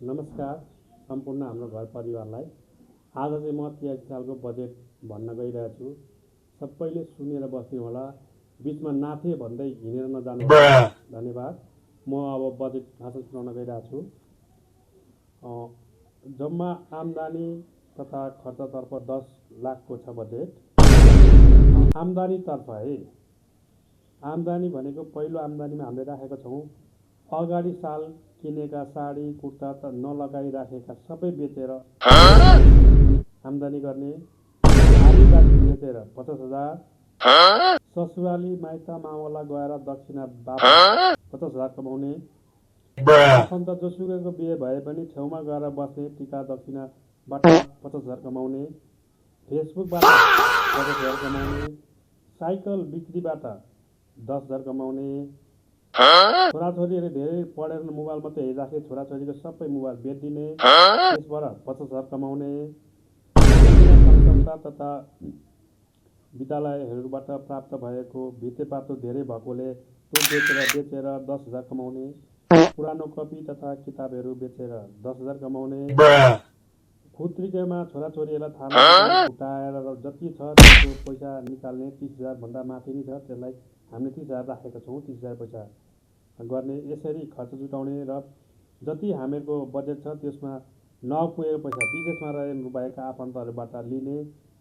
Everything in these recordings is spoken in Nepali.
नमस्कार सम्पूर्ण हाम्रो घर परिवारलाई। आज चाहिँ म 83 सालको बजेट भन्न गइरहेको छु। सबैले सुनेर बस्नु होला, बीचमा नाथे भन्दै हिँडेर नजानु। धन्यवाद। म अब बजेट भाषण सुनाउन गइरहेको छु। जम्मा आम्दानी तथा खर्चतर्फ 10 लाखको छ बजेट। आम्दानीतर्फ है, आम्दानी भनेको पहिलो आम्दानीमा हामीले राखेका छौँ अगाडि साल किनेका साडी कुर्ता त नलगाइराखेका सबै बेचेर आम्दानी गर्ने, आलीबाली बेचेर 50,000, ससुराली माइत मावला गएर दक्षिणा वापस 50,000 कमाउने, आफन्त जोसुकैको बिहे भए पनि छेउमा गएर बस्ने टिका दक्षिणाबाट 50,000 कमाउने, फेसबुकबाट 50,000 कमाउने, साइकल बिक्रीबाट 10,000 कमाउने, छोराछोरीहरू धेरै पढेर मोबाइल मात्रै हेरिराखे छोराछोरीको सबै मोबाइल बेचिदिने, त्यसबाट 50,000 कमाउने, संस्था तथा विद्यालयहरूबाट प्राप्त भएको भित्तेपातो धेरै भएकोले त्यो बेचेर 10,000 कमाउने, पुरानो कपी तथा किताबहरू बेचेर 10,000 कमाउने, खुत्रिकेमा छोराछोरीहरूलाई थाहा फुटाएर जति छ त्यसको पैसा निकाल्ने, 30,000 भन्दा माथि नै छ त्यसलाई हामीले 30,000 राखेका छौँ। 30,000 पैसा गर्ने, यसरी खर्च जुटाउने र जति हामीहरूको बजेट छ त्यसमा नपुगेको पैसा विदेशमा रहनुभएका आफन्तहरूबाट लिने,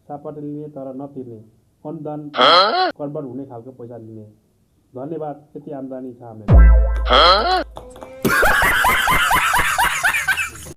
सापट लिने तर नतिर्ने, अनुदान कन्भर्ट हुने खालको पैसा लिने। धन्यवाद। यति आम्दानी छ हामीहरूको।